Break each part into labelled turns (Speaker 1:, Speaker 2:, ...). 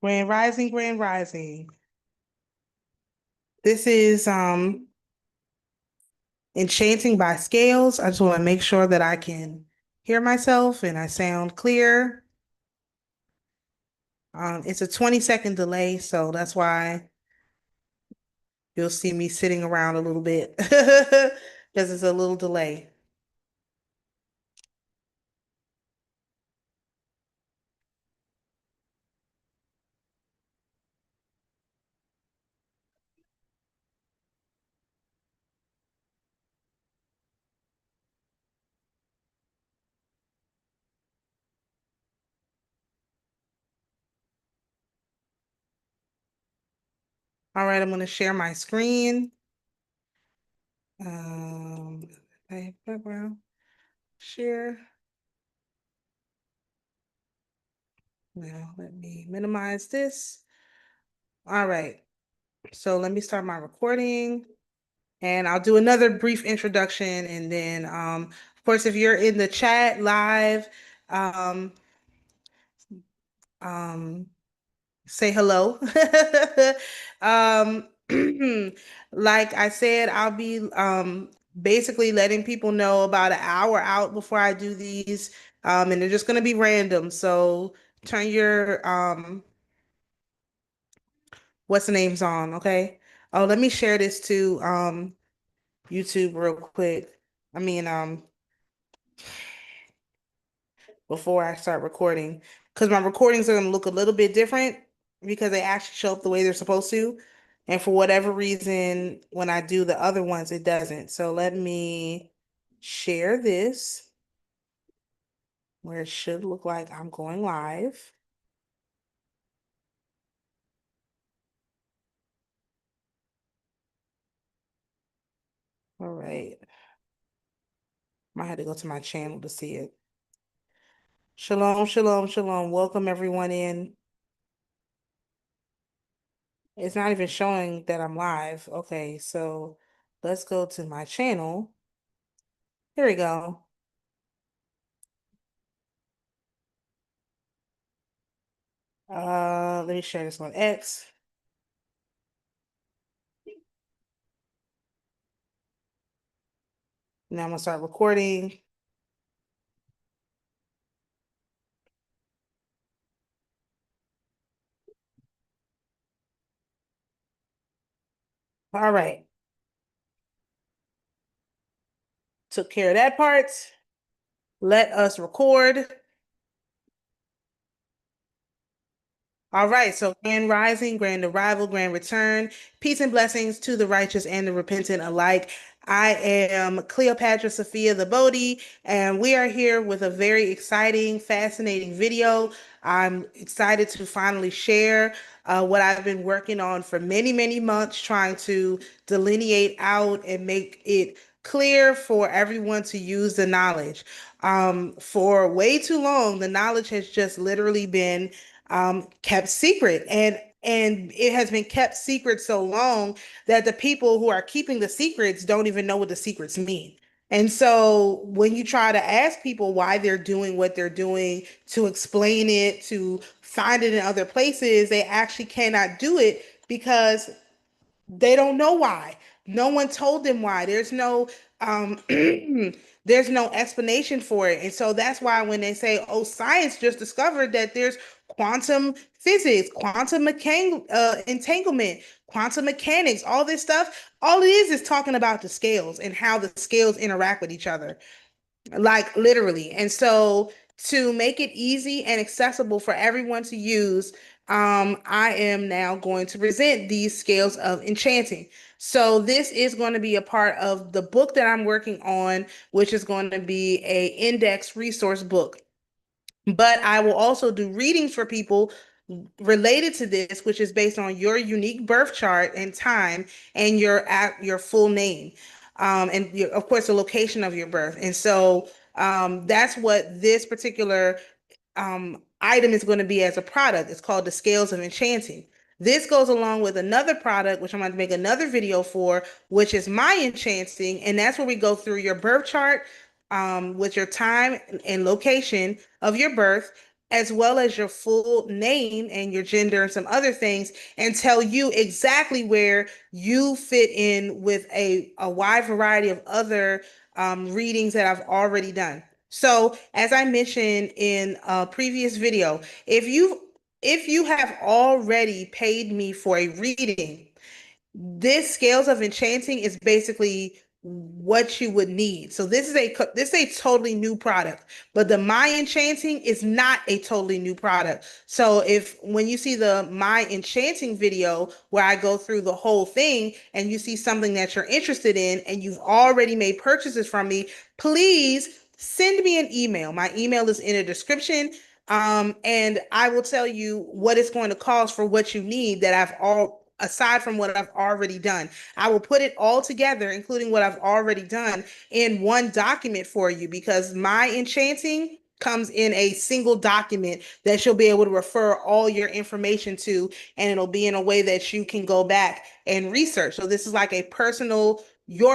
Speaker 1: Grand Rising, Grand Rising. This is Enchanting by Scales. I just want to make sure that I can hear myself and I sound clear. It's a 20-second delay, so that's why you'll see me sitting around a little bit because it's a little delay. All right, I'm going to share my screen. Background, share. Now let me minimize this. All right, so let me start my recording. And I'll do another brief introduction. And then, of course, if you're in the chat live, um, um, say hello. um, like I said, I'll be basically letting people know about an hour out before I do these. And they're just going to be random. So turn your what's the names on, okay? Oh, let me share this to YouTube real quick. I mean, before I start recording because my recordings are going to look a little bit different because they actually show up the way they're supposed to. And for whatever reason, when I do the other ones, it doesn't. So let me share this where it should look like I'm going live. All right. Might have to go to my channel to see it. Shalom, shalom, shalom. Welcome everyone in. It's not even showing that I'm live. Okay, so let's go to my channel. Here we go. Let me share this on X. Now I'm gonna start recording. All right. Took care of that part. Let us record. All right, so grand rising, grand arrival, grand return, peace and blessings to the righteous and the repentant alike. I am Cleopadra Sophia the Bodhi, and we are here with a very exciting, fascinating video. I'm excited to finally share what I've been working on for many, many months, trying to delineate out and make it clear for everyone to use the knowledge. For way too long, the knowledge has just literally been kept secret, and it has been kept secret so long that the people who are keeping the secrets don't even know what the secrets mean. And so when you try to ask people why they're doing what they're doing, to explain it, to find it in other places, they actually cannot do it because they don't know why. No one told them why. There's no explanation for it. And so that's why when they say, oh, science just discovered that there's quantum physics, entanglement, quantum mechanics, all this stuff, all it is talking about the scales and how the scales interact with each other, like literally. And so to make it easy and accessible for everyone to use, I am now going to present these scales of enchanting. So this is going to be a part of the book that I'm working on, which is going to be a index resource book. But I will also do readings for people related to this, which is based on your unique birth chart and time and your full name, and of course the location of your birth. And so that's what this particular item is going to be as a product. It's called the Scales of Enchanting. This goes along with another product, which I'm going to make another video for, which is my Enchanting. And that's where we go through your birth chart, with your time and location of your birth, as well as your full name and your gender and some other things, and tell you exactly where you fit in with a wide variety of other readings that I've already done. So, as I mentioned in a previous video, if you have already paid me for a reading, this Scales of Enchanting is basically what you would need. So this is a totally new product, but the My Enchanting is not a totally new product. So if when you see the My Enchanting video where I go through the whole thing and you see something that you're interested in and you've already made purchases from me, please send me an email. My email is in the description. And I will tell you what it's going to cost for what you need that I've all aside from what I've already done. I will put it all together, including what I've already done, in one document for you, because my Enchanting comes in a single document that you'll be able to refer all your information to, and it'll be in a way that you can go back and research. So this is like your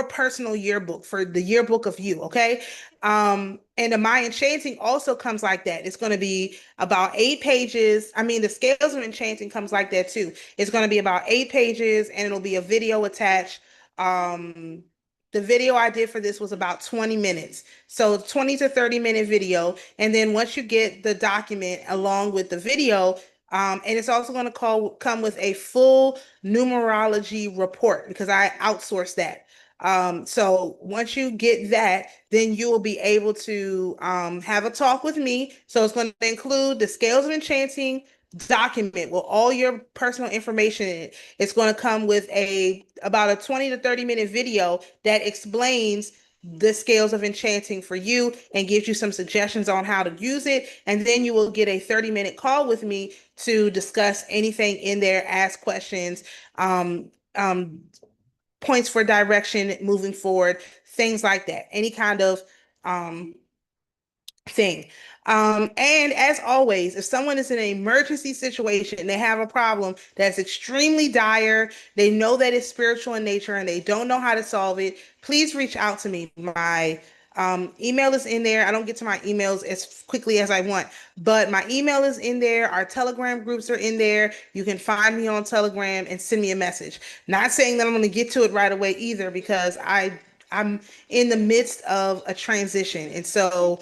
Speaker 1: personal yearbook for the yearbook of you, okay? And the My Enchanting also comes like that. It's going to be about 8 pages. I mean, the Scales of Enchanting comes like that too. It's going to be about 8 pages and it'll be a video attached. Um, the video I did for this was about 20 minutes. So 20 to 30 minute video. And then once you get the document along with the video, and it's also going to come with a full numerology report because I outsource that. So once you get that, then you will be able to have a talk with me. So it's going to include the Scales of Enchanting document with all your personal information in it. It's going to come with about a 20 to 30 minute video that explains the Scales of Enchanting for you and gives you some suggestions on how to use it. And then you will get a 30-minute call with me to discuss anything in there, ask questions, um, um, points for direction moving forward, things like that. Any kind of um, thing. And as always, if someone is in an emergency situation and they have a problem that's extremely dire, they know that it's spiritual in nature and they don't know how to solve it, please reach out to me. My email is in there. I don't get to my emails as quickly as I want, but my email is in there. Our Telegram groups are in there. You can find me on Telegram and send me a message. Not saying that I'm going to get to it right away either, because I'm in the midst of a transition. And so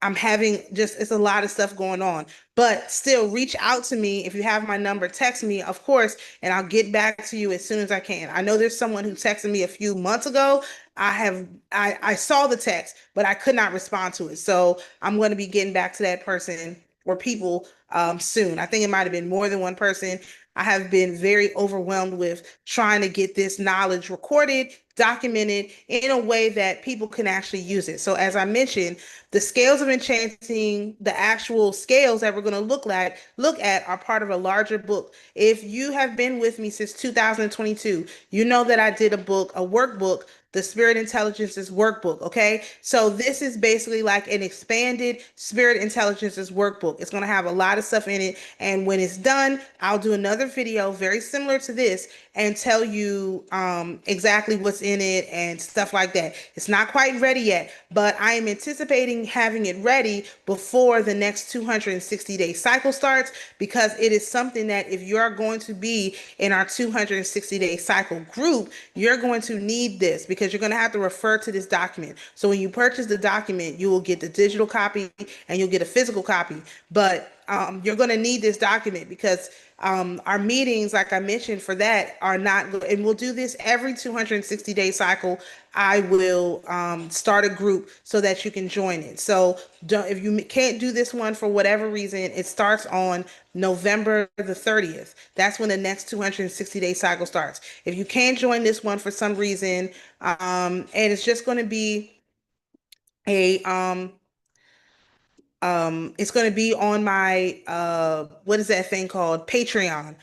Speaker 1: I'm having it's a lot of stuff going on, but still reach out to me. If you have my number, text me, of course, and I'll get back to you as soon as I can. I know there's someone who texted me a few months ago. I saw the text, but I could not respond to it. So I'm going to be getting back to that person or people soon. I think it might have been more than one person. I have been very overwhelmed with trying to get this knowledge recorded, documented in a way that people can actually use it. So as I mentioned, the Scales of Enchanting, the actual scales that we're going to look at are part of a larger book. If you have been with me since 2022, you know that I did a workbook, the Spirit Intelligences workbook. Okay. So this is basically like an expanded Spirit Intelligences workbook. It's going to have a lot of stuff in it. And when it's done, I'll do another video very similar to this and tell you exactly what's in it and stuff like that. It's not quite ready yet, but I am anticipating having it ready before the next 260-day cycle starts, because it is something that if you are going to be in our 260-day cycle group, you're going to need this, because you're going to have to refer to this document. So when you purchase the document, you will get the digital copy and you'll get a physical copy, but you're going to need this document because our meetings, like I mentioned, for that are not, and we'll do this every 260-day cycle. I will start a group so that you can join it. So if you can't do this one for whatever reason, it starts on November the 30th. That's when the next 260-day cycle starts. If you can't join this one for some reason, and it's just going to be a It's going to be on my what is that thing called? Patreon.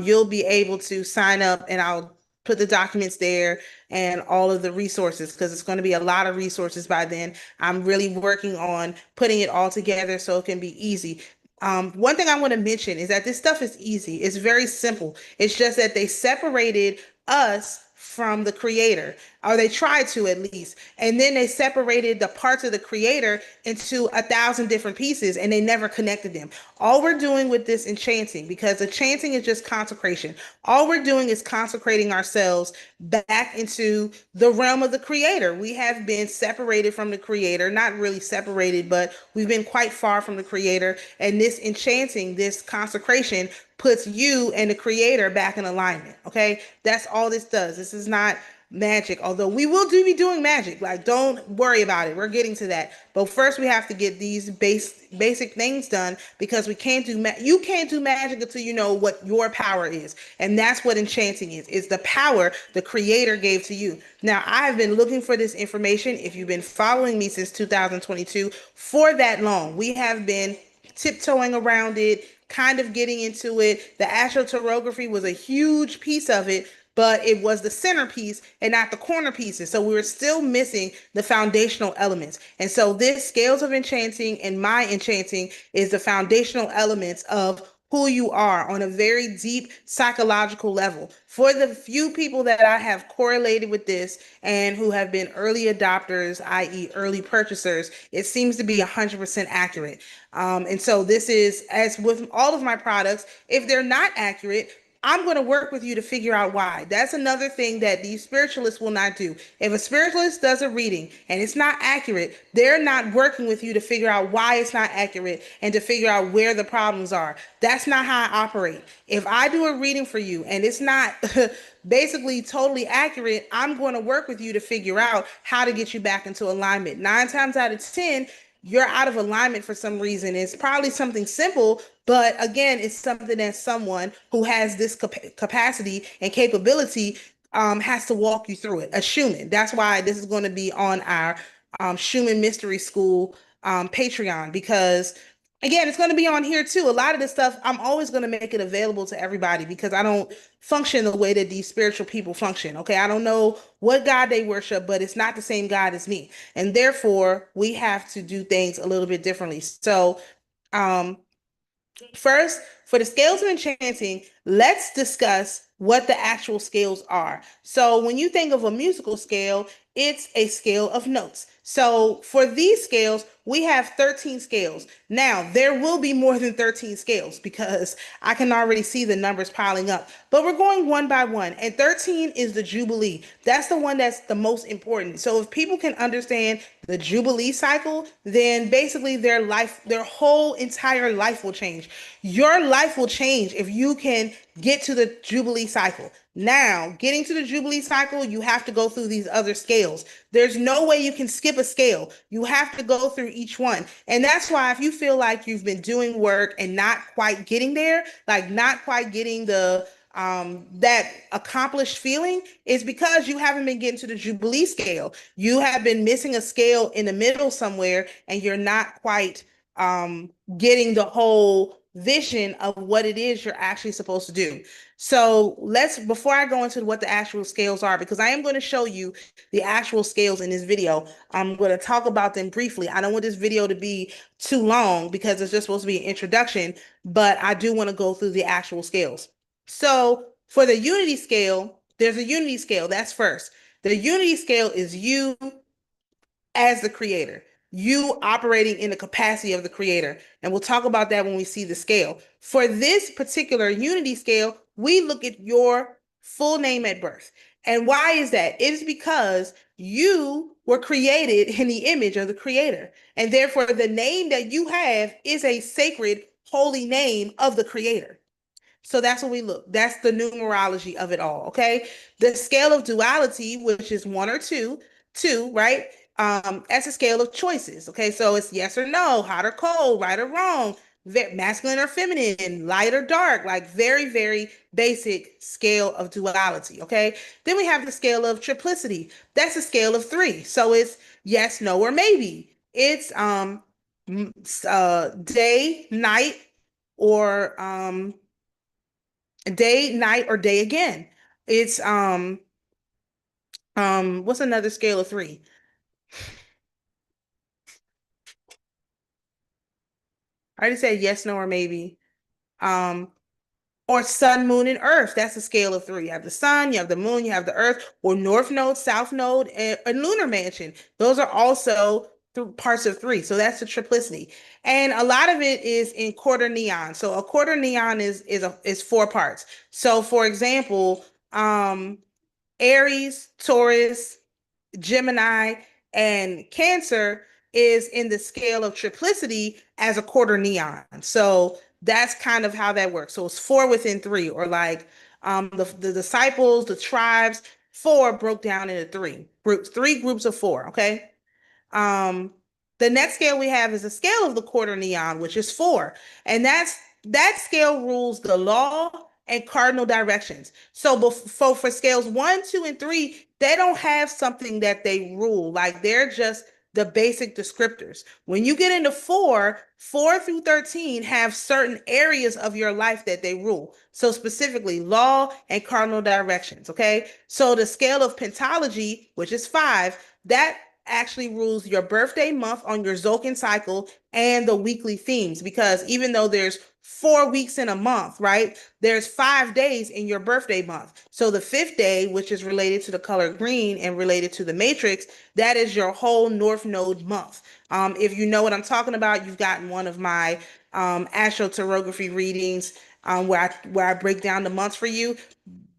Speaker 1: You'll be able to sign up and I'll put the documents there and all of the resources because it's going to be a lot of resources by then. I'm really working on putting it all together so it can be easy. One thing I want to mention is that this stuff is easy. It's very simple. It's just that they separated us from the creator, or they tried to at least. And then they separated the parts of the creator into 1,000 different pieces and they never connected them. All we're doing with this enchanting, because enchanting is just consecration, all we're doing is consecrating ourselves back into the realm of the creator. We have been separated from the creator, not really separated, but we've been quite far from the creator. And this enchanting, this consecration, puts you and the creator back in alignment. Okay, that's all this does. This is not magic, although we will be doing magic. Like, don't worry about it, we're getting to that. But first we have to get these basic things done, because we can't do you can't do magic until you know what your power is. And that's what enchanting is the power the creator gave to you. Now, I have been looking for this information. If you've been following me since 2022, for that long, we have been tiptoeing around it, kind of getting into it. The astroturography was a huge piece of it, but it was the centerpiece and not the corner pieces. So we were still missing the foundational elements. And so this Scales of Enchanting and my Enchanting is the foundational elements of who you are on a very deep psychological level. For the few people that I have correlated with this and who have been early adopters, i.e. early purchasers, it seems to be 100% accurate. And so this is, as with all of my products, if they're not accurate, I'm going to work with you to figure out why. That's another thing that these spiritualists will not do. If a spiritualist does a reading and it's not accurate, they're not working with you to figure out why it's not accurate and to figure out where the problems are. That's not how I operate. If I do a reading for you and it's not basically totally accurate, I'm going to work with you to figure out how to get you back into alignment. 9 times out of 10, you're out of alignment for some reason. It's probably something simple, but again, it's something that someone who has this capacity and capability has to walk you through it. A Schumann. That's why this is going to be on our Schumann Mystery School Patreon, because again, it's going to be on here too. A lot of this stuff, I'm always going to make it available to everybody because I don't function the way that these spiritual people function. Okay. I don't know what God they worship, but it's not the same God as me. And therefore, we have to do things a little bit differently. So, um, first, for the scales of enchanting, let's discuss what the actual scales are. So when you think of a musical scale, it's a scale of notes. So for these scales, we have 13 scales. Now, there will be more than 13 scales because I can already see the numbers piling up, but we're going one by one. And 13 is the Jubilee. That's the one that's the most important. So if people can understand the Jubilee cycle, then basically their life, their whole entire life will change. Your life will change if you can get to the Jubilee cycle. Now, getting to the Jubilee cycle, you have to go through these other scales. There's no way you can skip a scale. You have to go through each one. And that's why if you feel like you've been doing work and not quite getting there, like not quite getting the that accomplished feeling, is because you haven't been getting to the Jubilee scale. You have been missing a scale in the middle somewhere and you're not quite getting the whole vision of what it is you're actually supposed to do. So before I go into what the actual scales are, because I am going to show you the actual scales in this video, I'm going to talk about them briefly. I don't want this video to be too long because it's just supposed to be an introduction, but I do want to go through the actual scales. So for the unity scale, there's a unity scale. That's first. The unity scale is you as the creator, you operating in the capacity of the creator. And we'll talk about that when we see the scale. For this particular unity scale, we look at your full name at birth. And why is that? It is because you were created in the image of the creator. And therefore, the name that you have is a sacred, holy name of the creator. So that's what we look. That's the numerology of it all. Okay. The scale of duality, which is 1 or 2, right? That's a scale of choices. Okay. So it's yes or no, hot or cold, right or wrong, masculine or feminine, light or dark, like very, very basic scale of duality. Okay. Then we have the scale of triplicity. That's a scale of 3. So it's yes, no, or maybe. It's day, night, or day, night, or day again. It's what's another scale of three? I already said yes, no, or maybe. Um, or sun, moon, and earth. That's a scale of three. You have the sun, you have the moon, you have the earth, or north node, south node, and lunar mansion. Those are also parts of three. So that's the triplicity. And a lot of it is in quarter neon. So a quarter neon is four parts. So for example, Aries, Taurus, Gemini, and Cancer is in the scale of triplicity as a quarter neon. So that's kind of how that works. So it's four within three, or like the disciples, the tribes, four broke down into three groups of four. Okay. Um, the next scale we have is a scale of the quarter neon, which is four, and that scale rules the law and cardinal directions. So for scales one, two, and three, they don't have something that they rule. Like they're just the basic descriptors. When you get into four through 13 have certain areas of your life that they rule. So specifically law and cardinal directions. Okay. So the scale of pentology, which is five, that actually rules your birthday month on your Zolkin cycle and the weekly themes, because even though there's 4 weeks in a month, right? There's 5 days in your birthday month. So the fifth day, which is related to the color green and related to the matrix, that is your whole North Node month. If you know what I'm talking about, you've gotten one of my astrotarography readings where I break down the months for you.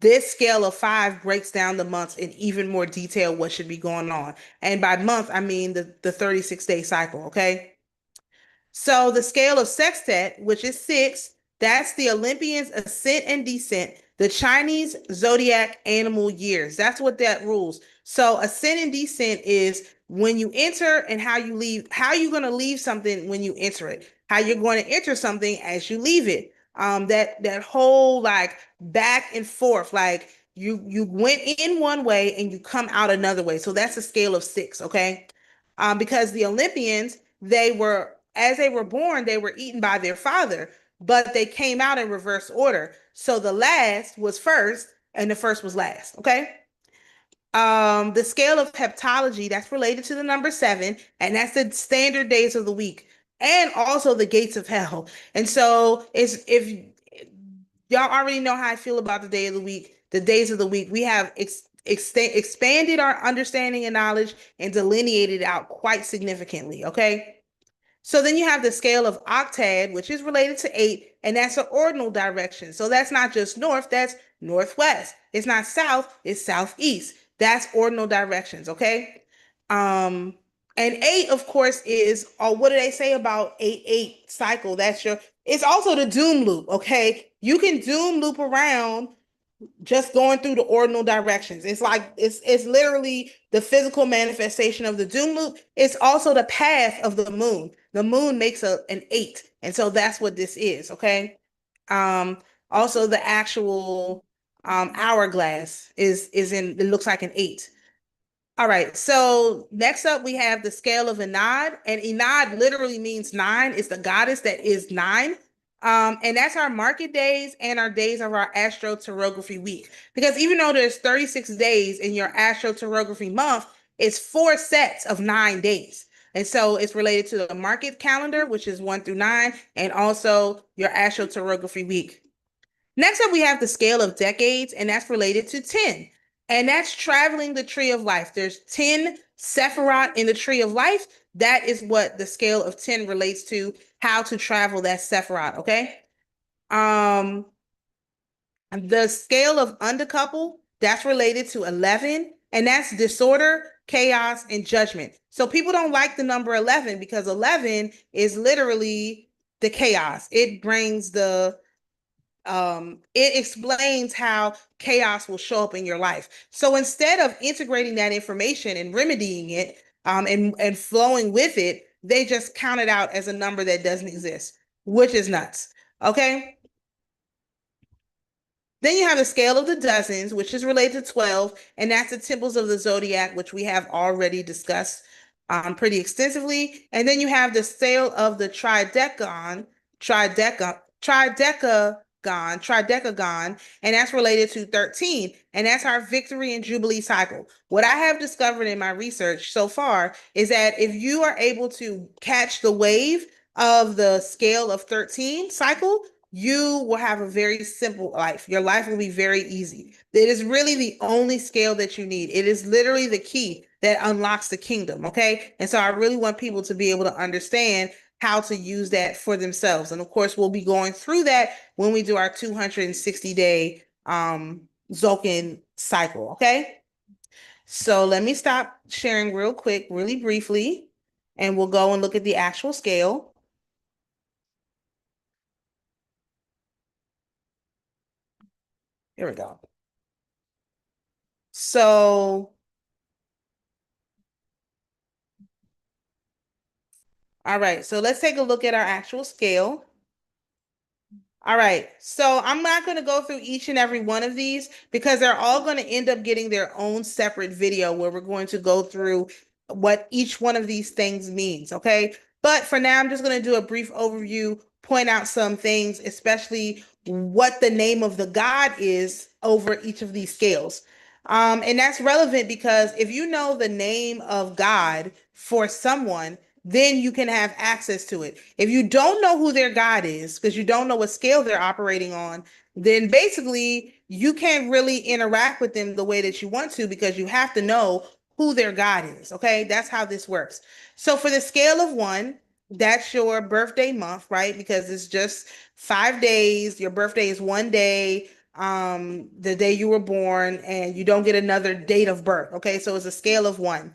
Speaker 1: This scale of five breaks down the months in even more detail what should be going on. And by month, I mean the 36-day cycle, okay? So the scale of sextet, which is six, that's the Olympians' ascent and descent, the Chinese zodiac animal years. That's what that rules. So ascent and descent is when you enter and how you leave, how you're going to leave something when you enter it, how you're going to enter something as you leave it. That whole like back and forth, like you went in one way and you come out another way. So that's a scale of six, okay? Because the Olympians, they were, as they were born, they were eaten by their father, but they came out in reverse order. So the last was first and the first was last. Okay. The scale of heptology, that's related to the number seven, and that's the standard days of the week, and also the gates of hell. And so it's if y'all already know how I feel about the day of the week, the days of the week, we have expanded our understanding and knowledge and delineated out quite significantly. Okay. So then you have the scale of octad, which is related to eight, and that's an ordinal direction. So that's not just north, that's northwest. It's not south, it's southeast. That's ordinal directions, okay? Um, and eight, of course, is, oh, what do they say about eight cycle? It's also the doom loop, okay? You can doom loop around just going through the ordinal directions. It's like it's literally the physical manifestation of the doom loop. It's also the path of the moon. The moon makes an eight, and so that's what this is. Okay. Um, Also the actual hourglass is in. It looks like an eight. All right, so next up we have the scale of Enad, and Enad literally means nine. It's the goddess that is nine. And that's our market days and our days of our astrotarography week. Because even though there's 36 days in your astrotarography month, it's four sets of 9 days. And so it's related to the market calendar, which is 1 through 9, and also your astrotarography week. Next up, we have the scale of decades, and that's related to 10. And that's traveling the tree of life. There's 10 Sephiroth in the tree of life. That is what the scale of 10 relates to, how to travel that Sephiroth, okay? Um, the scale of undercouple, that's related to 11, and that's disorder, chaos, and judgment. So people don't like the number 11 because 11 is literally the chaos. It brings it explains how chaos will show up in your life. So instead of integrating that information and remedying it, and flowing with it, they just count it out as a number that doesn't exist, which is nuts. Okay. Then you have the scale of the dozens, which is related to 12, and that's the temples of the zodiac, which we have already discussed. pretty extensively. And then you have the sale of the tridecagon, and that's related to 13. And that's our victory and jubilee cycle. What I have discovered in my research so far is that if you are able to catch the wave of the scale of 13 cycle, you will have a very simple life. Your life will be very easy. It is really the only scale that you need. It is literally the key that unlocks the kingdom. Okay. And so I really want people to be able to understand how to use that for themselves. And of course, we'll be going through that when we do our 260-day Tzolk'in cycle. Okay. So let me stop sharing real quick, really briefly, and we'll go and look at the actual scale. Here we go. So, all right. So let's take a look at our actual scale. All right, so I'm not going to go through each and every one of these because they're all going to end up getting their own separate video where we're going to go through what each one of these things means, okay? But for now, I'm just going to do a brief overview, point out some things, especially what the name of the god is over each of these scales. And that's relevant because if you know the name of God for someone, then you can have access to it. If you don't know who their God is, because you don't know what scale they're operating on, then basically you can't really interact with them the way that you want to because you have to know who their God is. Okay, that's how this works. So for the scale of 1, that's your birthday month, right? Because it's just 5 days. Your birthday is 1 day, the day you were born, and you don't get another date of birth. Okay, so it's a scale of 1.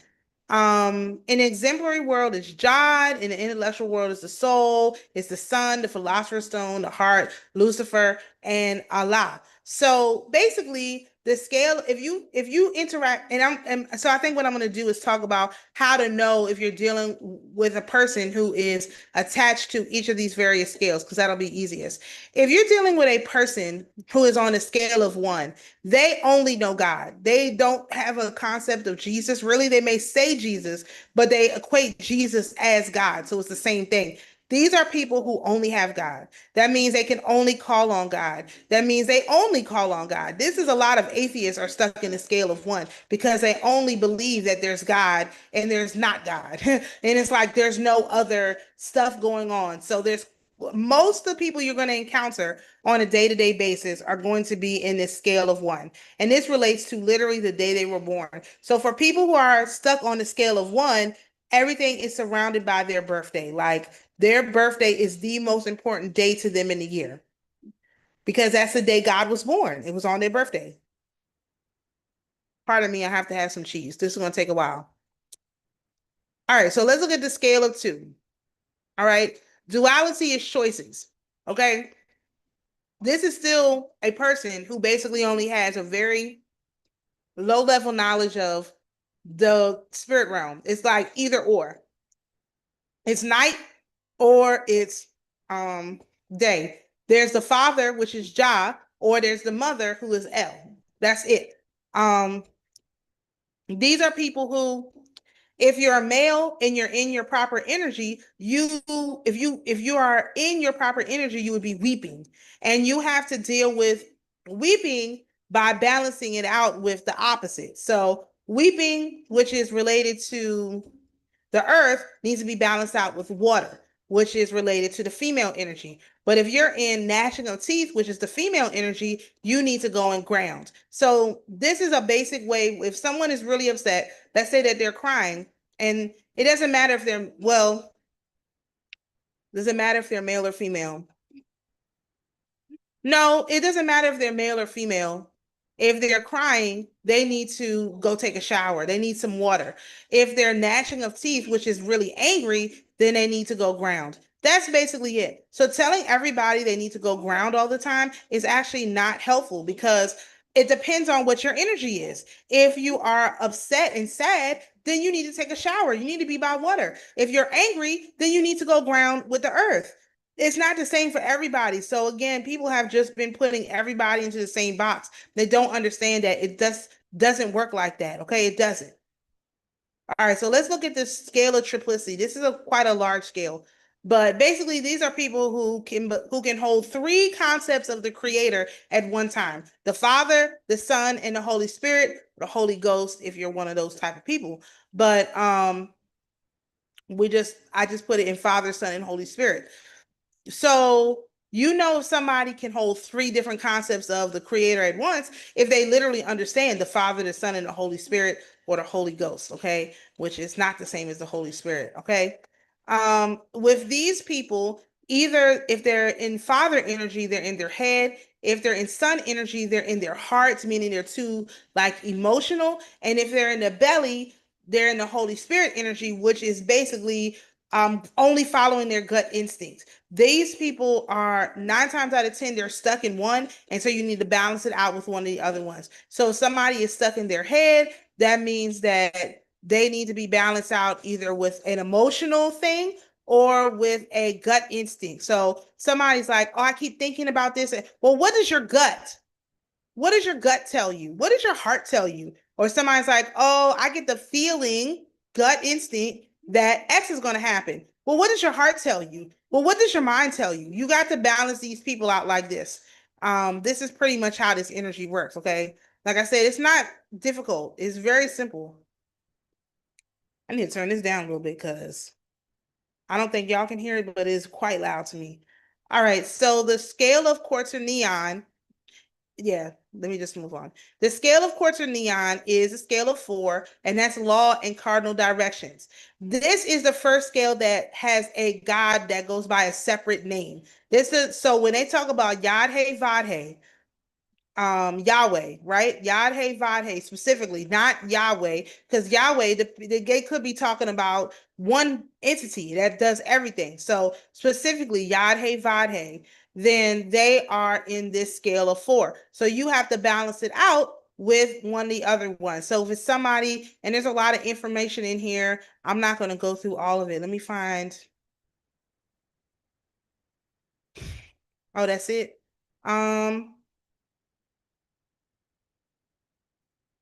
Speaker 1: In the exemplary world is Jod. In the intellectual world is the soul, it's the sun, the philosopher's stone, the heart, Lucifer, and Allah. So basically, the scale, if you interact, and so I think what I'm going to do is talk about how to know if you're dealing with a person who is attached to each of these various scales, because that'll be easiest. If you're dealing with a person who is on a scale of 1, they only know God. They don't have a concept of Jesus. Really, they may say Jesus, but they equate Jesus as God. So it's the same thing. These are people who only have God. That means they can only call on God. That means they only call on God. This is a lot of atheists are stuck in the scale of 1 because they only believe that there's God and there's not God. And it's like there's no other stuff going on. So there's most of the people you're going to encounter on a day-to-day basis are going to be in this scale of 1. And this relates to literally the day they were born. So for people who are stuck on the scale of 1, everything is surrounded by their birthday. Like their birthday is the most important day to them in the year because that's the day God was born. It was on their birthday. Pardon me, I have to have some cheese. This is going to take a while. All right, so let's look at the scale of 2. All right, duality is choices. Okay, this is still a person who basically only has a very low level knowledge of the spirit realm. It's like either or. It's night or it's day. There's the father, which is Jah, or there's the mother, who is El. That's it. These are people who, if you're a male and you're in your proper energy, if you are in your proper energy, you would be weeping. And you have to deal with weeping by balancing it out with the opposite. So weeping, which is related to the earth, needs to be balanced out with water, which is related to the female energy. But if you're in gnashing of teeth, which is the female energy, you need to go and ground. So this is a basic way. If someone is really upset, let's say that they're crying, and it doesn't matter if they're, well, does it matter if they're male or female? No, it doesn't matter if they're male or female. If they're crying, they need to go take a shower. They need some water. If they're gnashing of teeth, which is really angry, then they need to go ground. That's basically it. So telling everybody they need to go ground all the time is actually not helpful because it depends on what your energy is. If you are upset and sad, then you need to take a shower. You need to be by water. If you're angry, then you need to go ground with the earth. It's not the same for everybody. So again, people have just been putting everybody into the same box. They don't understand that it doesn't work like that. Okay, it doesn't. All right, so let's look at this scale of triplicity. This is quite a large scale, but basically these are people who can hold three concepts of the Creator at one time: the Father, the Son, and the Holy Spirit, the Holy Ghost, if you're one of those type of people. But I just put it in Father, Son, and Holy Spirit. So, if somebody can hold three different concepts of the Creator at once, if they literally understand the Father, the Son, and the Holy Spirit, or the Holy Ghost, okay, which is not the same as the Holy Spirit, okay. With these people, either if they're in Father energy, they're in their head. If they're in Son energy, they're in their hearts, meaning they're too like emotional. And if they're in the belly, they're in the Holy Spirit energy, which is basically only following their gut instincts. These people are 9 times out of 10, they're stuck in one. And so you need to balance it out with one of the other ones. So if somebody is stuck in their head, that means that they need to be balanced out either with an emotional thing or with a gut instinct. So somebody's like, oh, I keep thinking about this. Well, what does your gut? What does your gut tell you? What does your heart tell you? Or somebody's like, oh, I get the feeling, gut instinct, that X is going to happen. Well, what does your heart tell you? Well, what does your mind tell you? You got to balance these people out like this. This is pretty much how this energy works, okay? Like I said, it's not difficult. It's very simple. I need to turn this down a little bit because I don't think y'all can hear it, but it's quite loud to me. All right, so the scale of quaternion, yeah, let me just move on. The scale of quaternion is a scale of 4, and that's law and cardinal directions. This is the first scale that has a god that goes by a separate name. This is so when they talk about Yad He Vad He, Yahweh, right? Yad He Vad He specifically, not Yahweh, because Yahweh, they could be talking about one entity that does everything. So specifically Yad He Vad He, then they are in this scale of 4. So you have to balance it out with one of the other ones. So if it's somebody, and there's a lot of information in here, I'm not going to go through all of it. Let me find. Oh, that's it. Let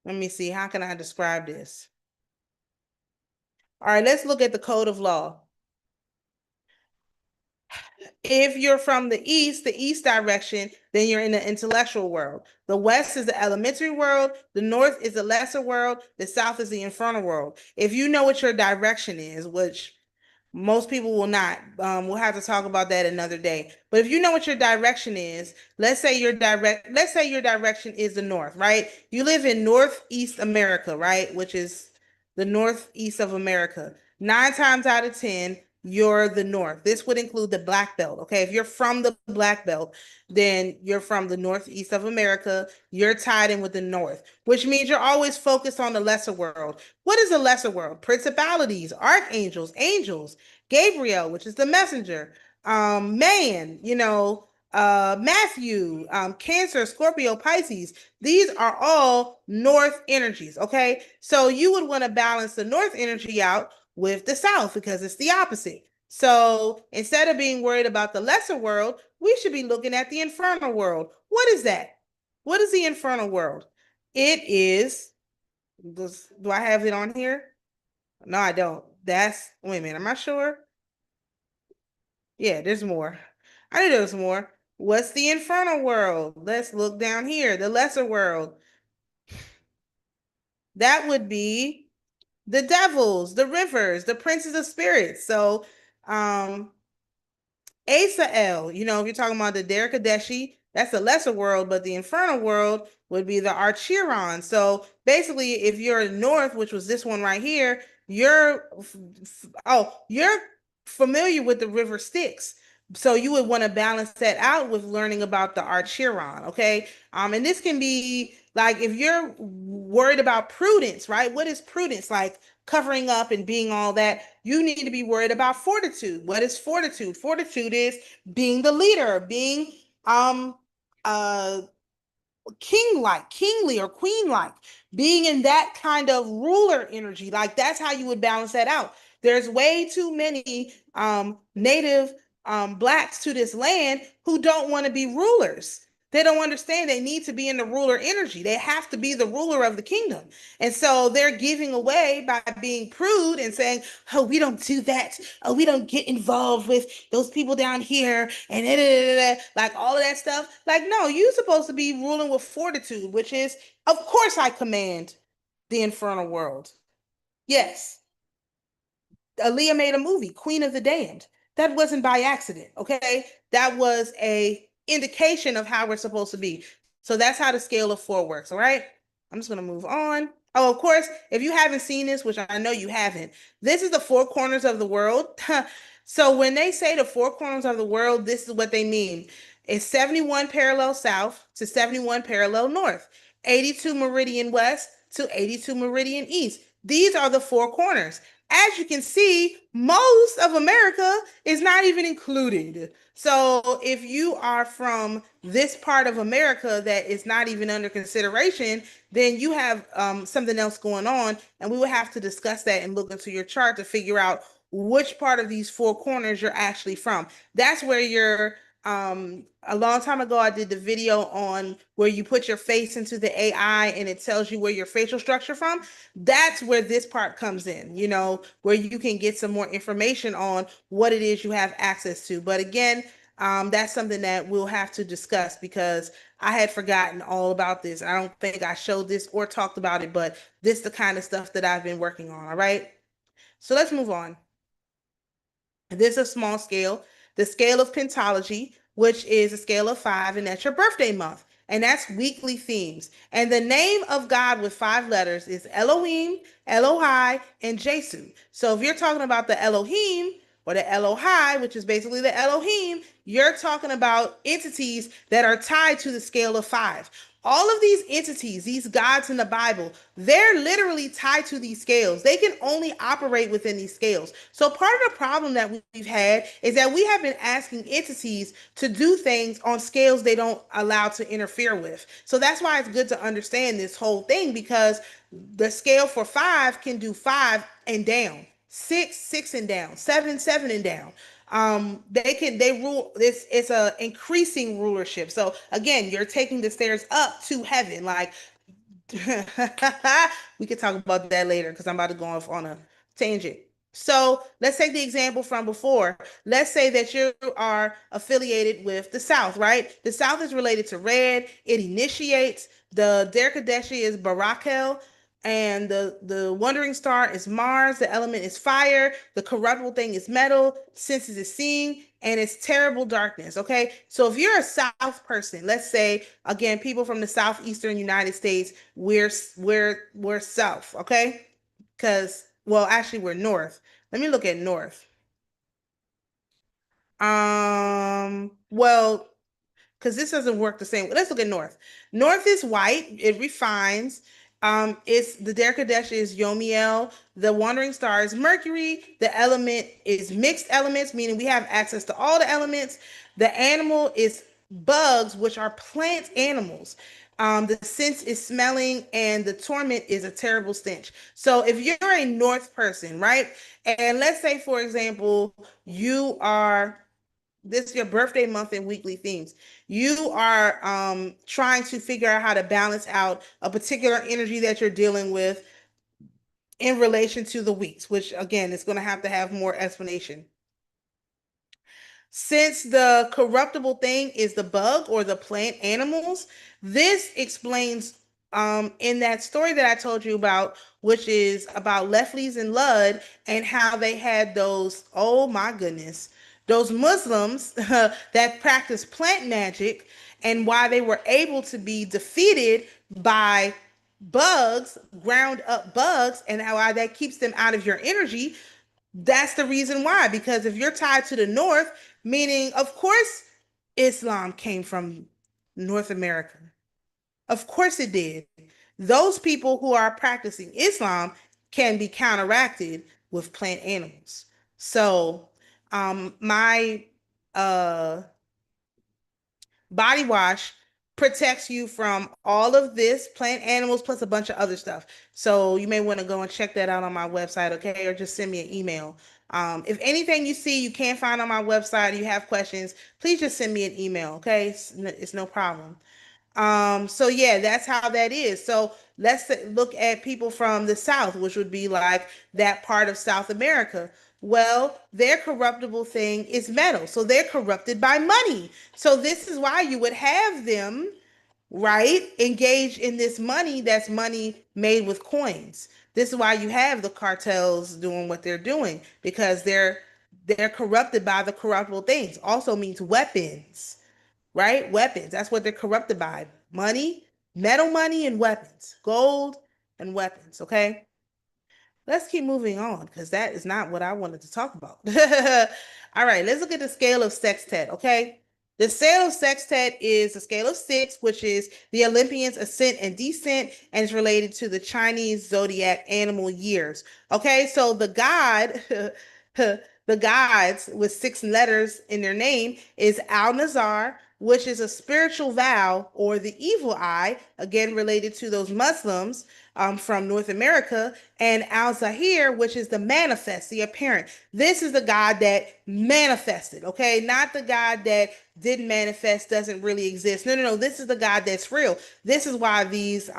Speaker 1: me see. How can I describe this? All right, let's look at the code of law. If you're from the east direction, then you're in the intellectual world. The west is the elementary world. The north is the lesser world. The south is the infernal world. If you know what your direction is, which most people will not, we'll have to talk about that another day. But if you know what your direction is, let's say your direction is the north, right? You live in Northeast America, right? Which is the northeast of America. 9 times out of 10, you're the north. This would include the black belt. Okay. If you're from the black belt, then you're from the northeast of America. You're tied in with the north, which means you're always focused on the lesser world. What is the lesser world? Principalities, archangels, angels, Gabriel, which is the messenger, man, Matthew, Cancer, Scorpio, Pisces. These are all north energies. Okay. So you would want to balance the north energy out with the south because it's the opposite. So instead of being worried about the lesser world, we should be looking at the infernal world. What is that? What is the infernal world? It is, do I have it on here? No, I don't. Wait a minute, am I sure? Yeah, there's more. I knew there was more. What's the infernal world? Let's look down here, the lesser world. That would be the devils, the rivers, the princes of spirits. So, Asael, if you're talking about the Derekadeshi, that's the lesser world, but the infernal world would be the Archeron. So basically, if you're north, which was this one right here, you're familiar with the river Styx. So you would want to balance that out with learning about the Archeron, okay? And this can be like if you're worried about prudence, right? What is prudence? Like covering up and being all that, you need to be worried about fortitude. What is fortitude? Fortitude is being the leader, being kingly or queen-like, being in that kind of ruler energy. Like that's how you would balance that out. There's way too many native blacks to this land who don't want to be rulers. They don't understand they need to be in the ruler energy. They have to be the ruler of the kingdom. And so they're giving away by being prude and saying, oh, we don't do that. Oh, we don't get involved with those people down here and da, da, da, da, like all of that stuff. Like, no, you're supposed to be ruling with fortitude, which is, of course, I command the infernal world. Yes. Aaliyah made a movie, Queen of the Damned. That wasn't by accident, okay? That was a indication of how we're supposed to be. So that's how the scale of 4 works, all right? I'm just gonna move on. Oh, of course, if you haven't seen this, which I know you haven't, this is the 4 corners of the world. So when they say the 4 corners of the world, this is what they mean. It's 71 parallel south to 71 parallel north, 82 meridian west to 82 meridian east. These are the 4 corners. As you can see, most of America is not even included. So if you are from this part of America that is not even under consideration, then you have something else going on. And we will have to discuss that and look into your chart to figure out which part of these 4 corners you're actually from. That's where you're a long time ago, I did the video on where you put your face into the AI and it tells you where your facial structure from. That's where this part comes in, you know, where you can get some more information on what it is you have access to. But again, that's something that we'll have to discuss because I had forgotten all about this. I don't think I showed this or talked about it, but this is the kind of stuff that I've been working on. All right. So let's move on. This is a small scale, the scale of pentology, which is a scale of 5, and that's your birthday month. And that's weekly themes. And the name of God with 5 letters is Elohim, Elohai, and Jesu. So if you're talking about the Elohim or the Elohai, which is basically the Elohim, you're talking about entities that are tied to the scale of 5. All of these entities, these gods in the Bible, they're literally tied to these scales. They can only operate within these scales. So part of the problem that we've had is that we have been asking entities to do things on scales they don't allow to interfere with. So that's why it's good to understand this whole thing, because the scale for 5 can do 5 and down, 6, 6 and down, 7, 7 and down. They rule this. It's a increasing rulership. So again, you're taking the stairs up to heaven. Like we could talk about that later because I'm about to go off on a tangent. So let's take the example from before. Let's say that you are affiliated with the South, right? The South is related to red. It initiates. The Derkadeshi is Barakel. And the wandering star is Mars. The element is fire. The corruptible thing is metal. Senses is seeing, and it's terrible darkness. Okay, so if you're a South person, let's say again, people from the southeastern United States, we're South. Okay, because well, actually, we're North. Let me look at North. Well, because this doesn't work the same. Let's look at North. North is white. It refines. It's the Derkadesh is Yomiel. The wandering star is Mercury. The element is mixed elements, meaning we have access to all the elements. The animal is bugs, which are plant animals. The sense is smelling, and the torment is a terrible stench. So if you're a North person, right? And let's say, for example, you are this is your birthday month and weekly themes. You are trying to figure out how to balance out a particular energy that you're dealing with in relation to the weeks, which again is going to have more explanation. Since the corruptible thing is the bug or the plant animals, this explains in that story that I told you about, which is about Lefties and Lud and how they had those, oh my goodness, those Muslims that practice plant magic and why they were able to be defeated by bugs, ground up bugs, and how that keeps them out of your energy. That's the reason why, because if you're tied to the North, meaning, of course, Islam came from North America. Of course it did. Those people who are practicing Islam can be counteracted with plant animals. So, my uh, body wash protects you from all of this plant animals plus a bunch of other stuff. So you may want to go and check that out on my website, okay? Or just send me an email. If anything you see you can't find on my website, or you have questions, please just send me an email. Okay, it's no problem. So yeah, that's how that is. So let's look at people from the South, which would be like that part of South America. Well, their corruptible thing is metal. So they're corrupted by money. So this is why you would have them, right, engage in this money that's money made with coins. This is why you have the cartels doing what they're doing, because they're corrupted by the corruptible things. Also means weapons, right? Weapons. That's what they're corrupted by. Money, metal money, and weapons. Gold and weapons. Okay. Let's keep moving on because that is not what I wanted to talk about. All right, let's look at the scale of sextet. Okay. The scale of sextet is a scale of six, which is the Olympian's ascent and descent, and is related to the Chinese zodiac animal years. Okay, so the god, the gods with six letters in their name is Al-Nazar, which is a spiritual vow, or the evil eye, again related to those Muslims from North America, and Al-Zahir, which is the manifest, the apparent. This is the God that manifested, okay? Not the God that didn't manifest, doesn't really exist. No, no, no. This is the God that's real. This is why these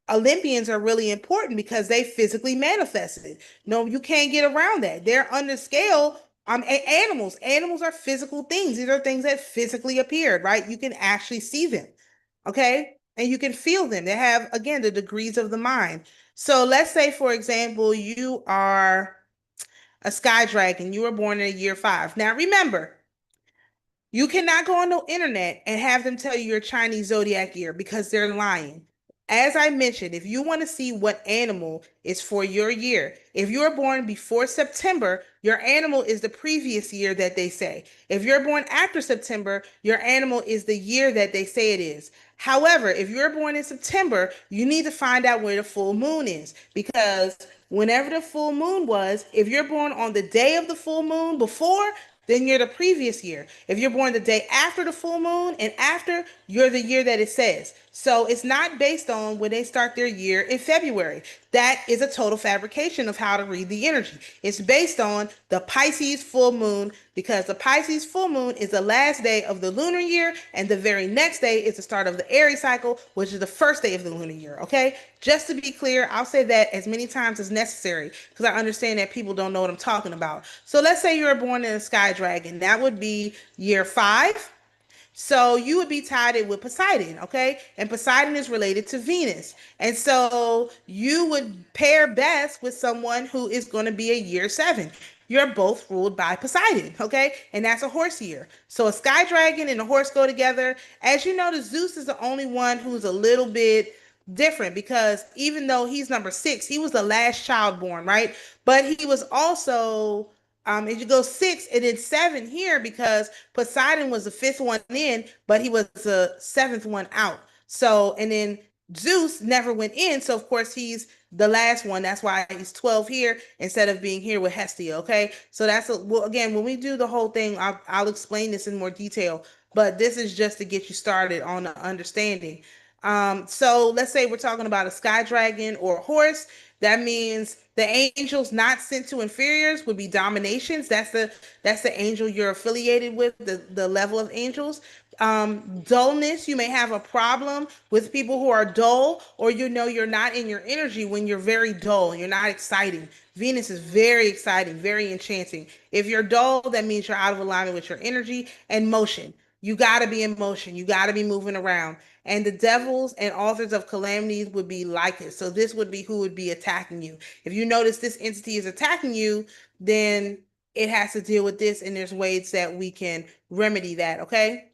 Speaker 1: Olympians are really important, because they physically manifested. No, you can't get around that. They're under scale. Animals. Animals are physical things. These are things that physically appeared, right? You can actually see them, okay? And you can feel them. They have, again, the degrees of the mind. So let's say, for example, you are a sky dragon. You were born in year 5. Now, remember, you cannot go on the internet and have them tell you your Chinese zodiac year, because they're lying. As I mentioned, if you want to see what animal is for your year, if you're born before September, your animal is the previous year that they say. If you're born after September, your animal is the year that they say it is. However, if you're born in September, you need to find out where the full moon is, because whenever the full moon was, if you're born on the day of the full moon before, then you're the previous year. If you're born the day after the full moon and after, you're the year that it says. So it's not based on when they start their year in February. That is a total fabrication of how to read the energy. It's based on the Pisces full moon, because the Pisces full moon is the last day of the lunar year, and the very next day is the start of the Aries cycle, which is the first day of the lunar year. Okay, just to be clear, I'll say that as many times as necessary, because I understand that people don't know what I'm talking about. So let's say you were born in a sky dragon. That would be year 5. So you would be tied in with Poseidon, okay? And Poseidon is related to Venus. And so you would pair best with someone who is going to be a year 7. You're both ruled by Poseidon, okay? And that's a horse year. So a sky dragon and a horse go together. As you know, the Zeus is the only one who's a little bit different, because even though he's number 6, he was the last child born, right? But he was also if you go 6 and then 7 here, because Poseidon was the 5th one in, but he was the 7th one out. So, and then Zeus never went in, so of course he's the last one. That's why he's 12 here instead of being here with Hestia. Okay, so well, again, when we do the whole thing, I'll explain this in more detail. But this is just to get you started on the understanding. So let's say we're talking about a sky dragon or a horse. That means the angels not sent to inferiors would be dominations. That's the angel you're affiliated with, the level of angels. Dullness, you may have a problem with people who are dull, or you're not in your energy when you're very dull, you're not exciting. Venus is very exciting, very enchanting. If you're dull, that means you're out of alignment with your energy. And motion, you got to be in motion, you got to be moving around. And the devils and authors of calamities would be like it. So this would be who would be attacking you. If you notice this entity is attacking you, then it has to deal with this, and there's ways that we can remedy that, okay?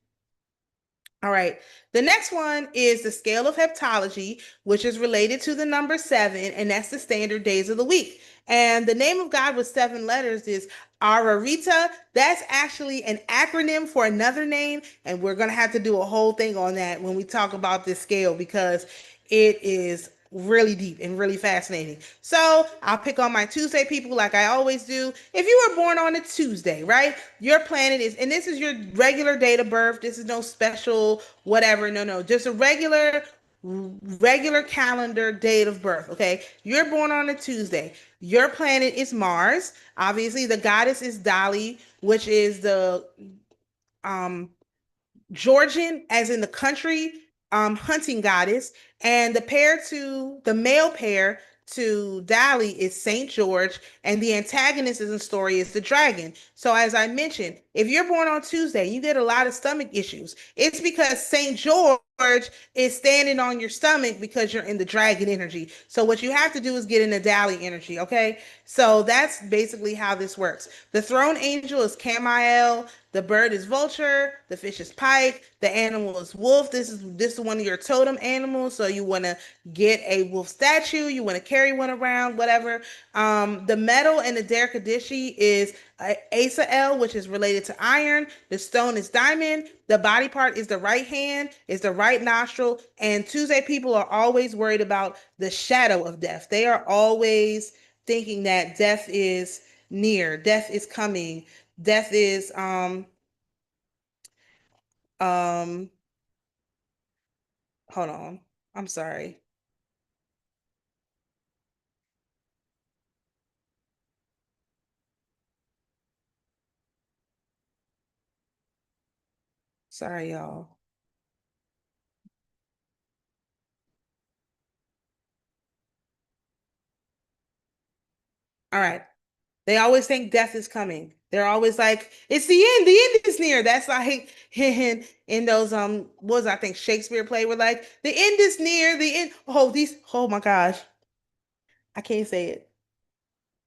Speaker 1: All right. The next one is the scale of heptology, which is related to the number 7, and that's the standard days of the week. And the name of God with 7 letters is Ararita. That's actually an acronym for another name, and we're going to have to do a whole thing on that when we talk about this scale, because it is really deep and really fascinating. So I'll pick on my Tuesday people like I always do. If you were born on a Tuesday, right? Your planet is, and this is your regular date of birth. This is no special whatever. No, just a regular regular calendar date of birth. Okay, you're born on a Tuesday. Your planet is Mars. Obviously, the goddess is Dali, which is the um Georgian, as in the country, hunting goddess, and the male pair to Dali is Saint George, and the antagonist in the story is the dragon. So, as I mentioned, if you're born on Tuesday, you get a lot of stomach issues. It's because Saint George is standing on your stomach because you're in the dragon energy. So, what you have to do is get in the Dali energy, okay? So, that's basically how this works. The throne angel is Camiel. The bird is vulture, the fish is pike, the animal is wolf. This is one of your totem animals, so you want to get a wolf statue, you want to carry one around, whatever. The metal in the Derkadishi is Asael, which is related to iron. The stone is diamond. The body part is the right hand, is the right nostril. And Tuesday people are always worried about the shadow of death. They are always thinking that death is near, death is coming, death is um hold on. I'm sorry. Sorry, y'all. All right. They always think death is coming. They're always like, it's the end is near. That's like in those what was I think Shakespeare play were like, the end is near, the end. Oh my gosh. I can't say it.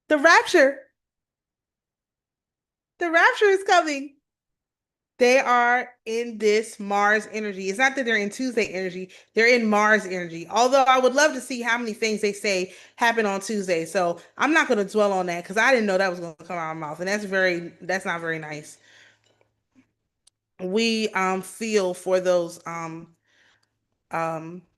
Speaker 1: The rapture. The rapture is coming. They are in this Mars energy. It's not that they're in Tuesday energy, they're in Mars energy. Although I would love to see how many things they say happen on Tuesday. So I'm not going to dwell on that because I didn't know that was going to come out of my mouth. And that's not very nice. We feel for those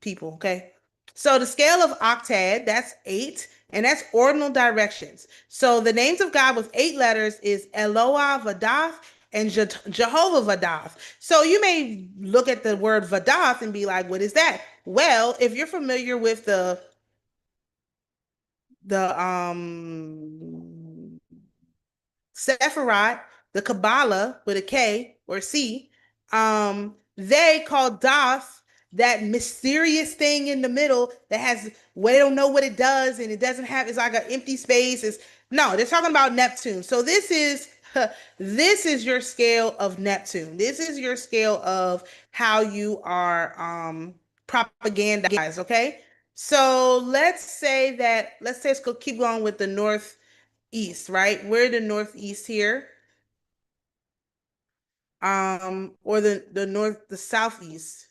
Speaker 1: people. Okay. So the scale of octad, that's eight, and that's ordinal directions. So the names of God with eight letters is Eloah Vadath and Jehovah Vadath. So you may look at the word Vadath and be like, what is that? Well, if you're familiar with the Sephirot, the Kabbalah with a K or C, they call Doth that mysterious thing in the middle that has, well, they don't know what it does and it doesn't have, it's like an empty space. It's no, they're talking about Neptune. So this is this is your scale of Neptune. This is your scale of how you are propagandized, okay? So let's say let's go keep going with the northeast, right? We're the northeast here, or the southeast.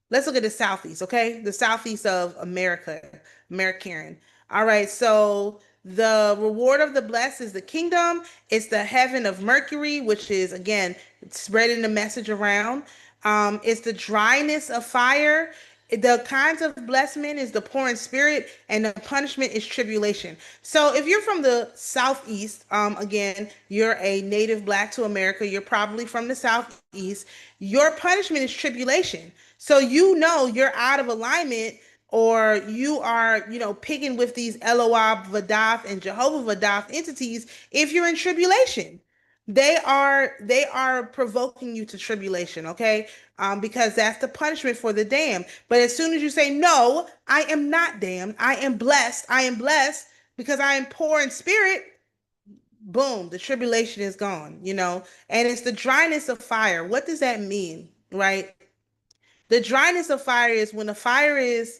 Speaker 1: Let's look at the southeast, okay? The southeast of America, American. All right, so the reward of the blessed is the kingdom. It's the heaven of Mercury, which is again spreading the message around. It's the dryness of fire. The kinds of blessing is the poor in spirit, and the punishment is tribulation. So if you're from the southeast, again, you're a native black to America, you're probably from the southeast, your punishment is tribulation. So you know you're out of alignment, or you are, picking with these Eloah Vadath and Jehovah Vadath entities if you're in tribulation. They are provoking you to tribulation, okay? Because that's the punishment for the damned. But as soon as you say, no, I am not damned, I am blessed because I am poor in spirit, boom, the tribulation is gone. And it's the dryness of fire. What does that mean, right? The dryness of fire is when a fire is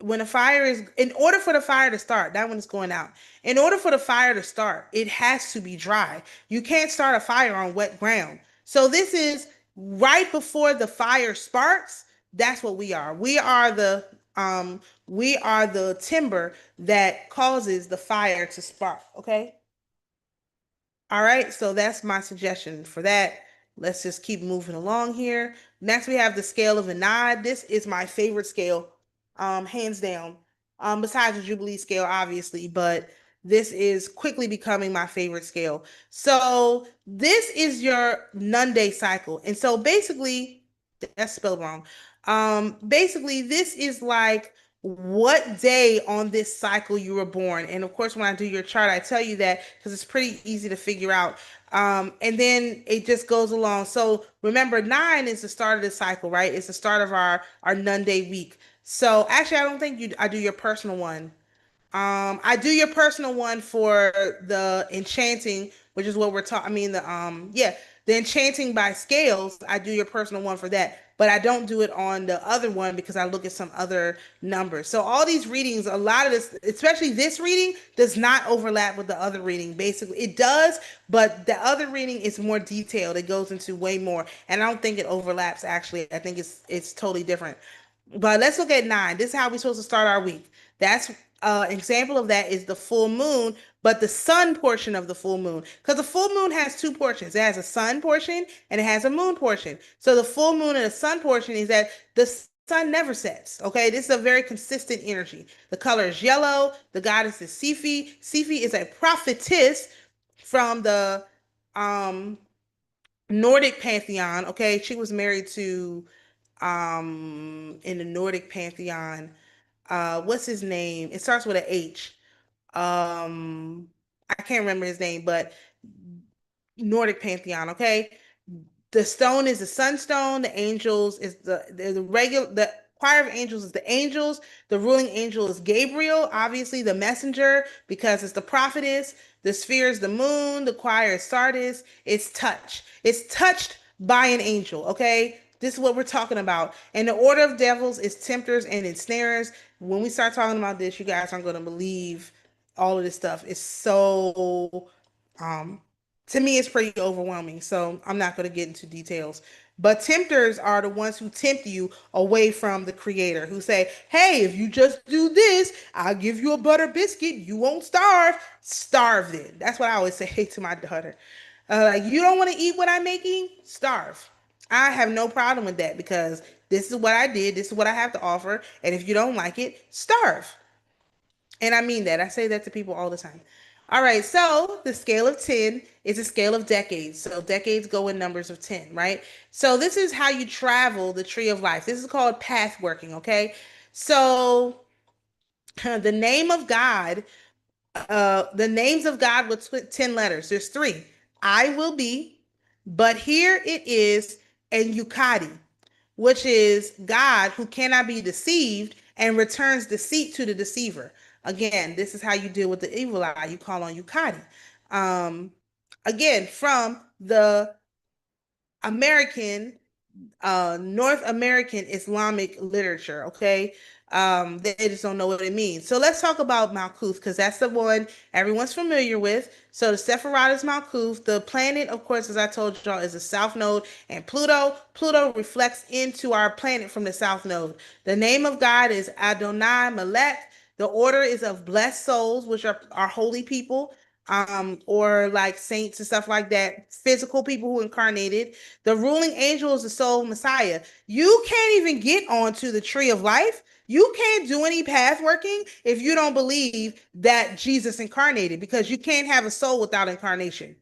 Speaker 1: in order for the fire to start, that one is going out. In order for the fire to start, it has to be dry. You can't start a fire on wet ground. So this is right before the fire sparks. That's what we are. We are the timber that causes the fire to spark. Okay. All right, so that's my suggestion for that. Let's just keep moving along here. Next, we have the scale of Anad. This is my favorite scale, hands down. Besides the Jubilee scale, obviously, but this is quickly becoming my favorite scale. So this is your Nunday cycle, and so basically, That's spelled wrong. Basically, this is like what day on this cycle you were born. And of course, when I do your chart, I tell you that because it's pretty easy to figure out. And then it just goes along. So remember, 9 is the start of the cycle, right? It's the start of our nun day week. So actually, I don't think I do your personal one. I do your personal one for the enchanting, which is what we're talking. I mean, the enchanting by scales. I do your personal one for that, but I don't do it on the other one because I look at some other numbers. So all these readings, a lot of this, especially this reading, does not overlap with the other reading. Basically, it does, but the other reading is more detailed. It goes into way more, and I don't think it overlaps. Actually, I think it's totally different. But let's look at 9. This is how we're supposed to start our week. That's example of that is the full moon, but the sun portion of the full moon. Because the full moon has two portions. It has a sun portion and it has a moon portion. So the full moon and the sun portion is that the sun never sets. Okay, this is a very consistent energy. The color is yellow. The goddess is Sephi. Sephi is a prophetess from the um Nordic pantheon. Okay, she was married to in the Nordic pantheon. What's his name? It starts with an H. I can't remember his name, but Nordic pantheon. Okay, the stone is the sunstone. The angels is the regular. The choir of angels is the angels. The ruling angel is Gabriel, obviously the messenger because it's the prophetess. The sphere is the moon. The choir is Sardis. It's touch. It's touched by an angel. Okay, this is what we're talking about. And the order of devils is tempters and ensnarers. When we start talking about this, you guys aren't going to believe all of this stuff. It's so um to me it's pretty overwhelming, so I'm not going to get into details. But tempters are the ones who tempt you away from the creator, who say, hey, if you just do this, I'll give you a butter biscuit, you won't starve. Then that's what I always say to my daughter. Like, you don't want to eat what I'm making, starve. I have no problem with that because this is what I did, this is what I have to offer, and if you don't like it, starve. And I mean that. I say that to people all the time. All right, so the scale of 10 is a scale of decades. So decades go in numbers of 10, right? So this is how you travel the tree of life. This is called path working, okay? So the name of God, the names of God with 10 letters. There's three. I will be, but here it is, and Yukadi, which is God who cannot be deceived and returns deceit to the deceiver. Again, this is how you deal with the evil eye. You call on Yukadi. Um, again, from the American North American Islamic literature, okay? They just don't know what it means. So let's talk about Malkuth because that's the one everyone's familiar with. So the Sephiroth is Malkuth. The planet, of course, as I told y'all, is the south node, and Pluto. Pluto reflects into our planet from the south node. The name of God is Adonai Melech. The order is of blessed souls, which are holy people, or like saints and stuff like that, physical people who incarnated. The ruling angel is the soul Messiah. You can't even get onto the tree of life. You can't do any path working if you don't believe that Jesus incarnated, because you can't have a soul without incarnation.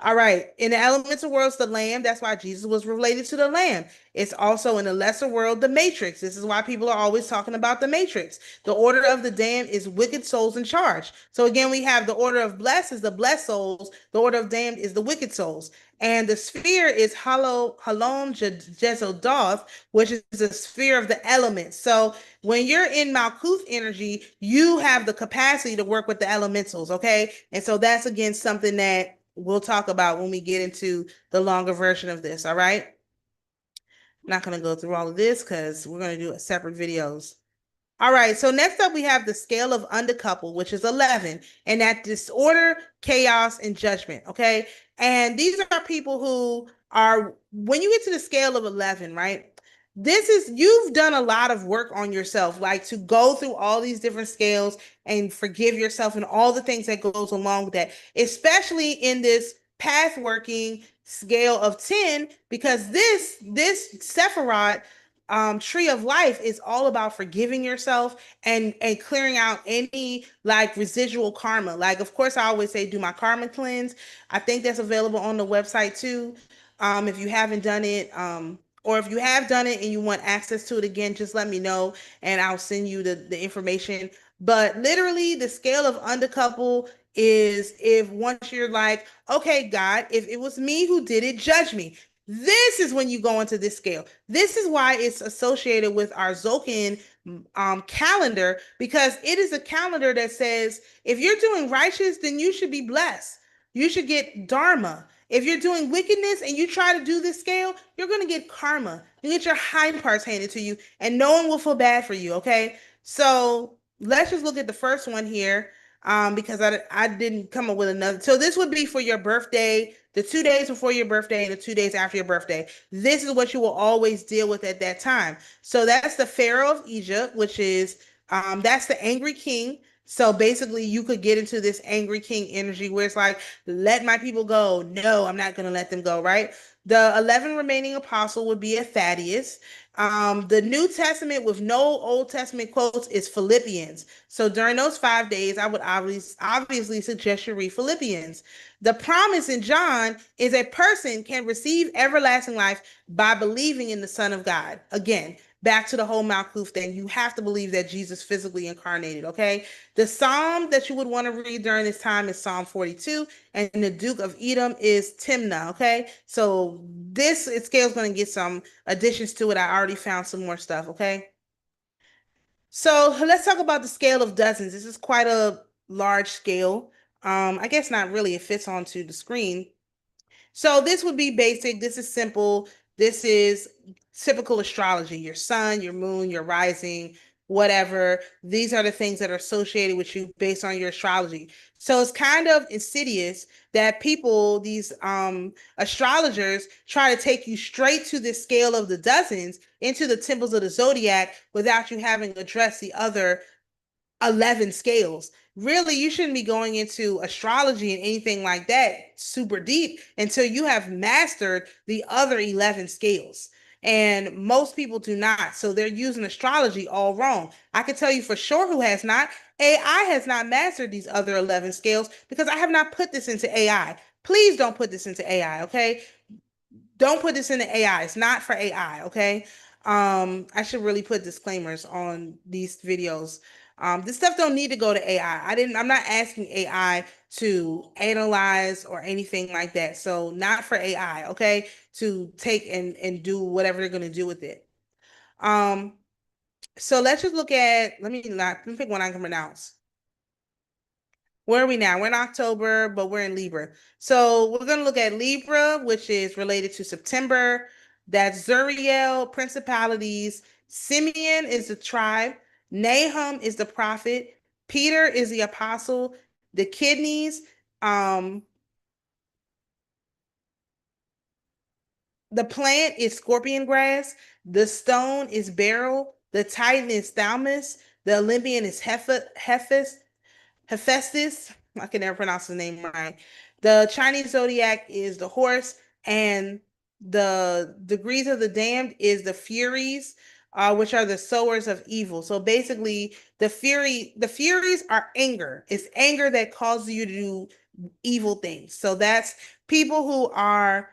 Speaker 1: All right. In the elemental worlds, the lamb, that's why Jesus was related to the lamb. It's also in the lesser world, the matrix. This is why people are always talking about the matrix. The order of the damned is wicked souls in charge. So again, we have the order of blessed is the blessed souls. The order of damned is the wicked souls. And the sphere is Halon Jezodoth, which is the sphere of the elements. So when you're in Malkuth energy, you have the capacity to work with the elementals, okay? And so that's again something that we'll talk about when we get into the longer version of this, all right? I'm not going to go through all of this because we're going to do a separate videos. All right, so next up we have the scale of undercouple, which is 11, and that disorder, chaos, and judgment, okay? And these are people who are, when you get to the scale of 11, right? This is, you've done a lot of work on yourself, like to go through all these different scales and forgive yourself and all the things that goes along with that, especially in this path working scale of 10, because this Sephiroth tree of life is all about forgiving yourself and clearing out any like residual karma. Like, of course, I always say do my karma cleanse. I think that's available on the website too. If you haven't done it, Or if you have done it and you want access to it again, just let me know and I'll send you the information. But literally, the scale of undercouple is if once you're like, okay, God, if it was me who did it, judge me. This is when you go into this scale. This is why it's associated with our Zocan calendar, because it is a calendar that says if you're doing righteous, then you should be blessed. You should get dharma. If you're doing wickedness and you try to do this scale, you're going to get karma. You get your hind parts handed to you, and no one will feel bad for you. Okay. So let's just look at the first one here, because I didn't come up with another. So this would be for your birthday, the 2 days before your birthday, and the 2 days after your birthday. This is what you will always deal with at that time. So that's the Pharaoh of Egypt, which is that's the angry king. So basically, you could get into this angry king energy where it's like, let my people go. No, I'm not going to let them go, right? The 11 remaining apostle would be a Thaddeus. The New Testament with no Old Testament quotes is Philippians. So during those 5 days, I would obviously suggest you read Philippians. The promise in John is a person can receive everlasting life by believing in the Son of God. Again, back to the whole Malkuth thing. You have to believe that Jesus physically incarnated, okay? The psalm that you would want to read during this time is Psalm 42, and the Duke of Edom is Timnah, okay? So this scale is going to get some additions to it. I already found some more stuff, okay? So let's talk about the scale of dozens. This is quite a large scale. I guess not really. It fits onto the screen. So this would be basic. This is simple. This is typical astrology, your sun, your moon, your rising, whatever. These are the things that are associated with you based on your astrology. So it's kind of insidious that people, these astrologers, try to take you straight to the scale of the dozens into the temples of the zodiac without you having addressed the other 11 scales. Really, you shouldn't be going into astrology and anything like that super deep until you have mastered the other 11 scales. And most people do not. So they're using astrology all wrong. I can tell you for sure who has not. AI has not mastered these other 11 scales because I have not put this into AI. Please don't put this into AI, okay? Don't put this into AI. It's not for AI, okay? I should really put disclaimers on these videos. This stuff don't need to go to AI. I'm not asking AI to analyze or anything like that. So not for AI, okay? To take and do whatever they're gonna do with it. Um, so let's just look at, let me pick one I can pronounce. Where are we now? We're in October, but we're in Libra. So we're going to look at Libra, which is related to September. That's Zuriel, principalities. Simeon is the tribe. Nahum is the prophet. Peter is the apostle. The kidneys, um, the plant is scorpion grass. The stone is beryl. The titan is thaumas. The Olympian is Hephaestus. I can never pronounce the name right. The Chinese zodiac is the horse, and the degrees of the damned is the Furies, which are the sowers of evil. So basically, the Furies are anger. It's anger that causes you to do evil things. So that's people who are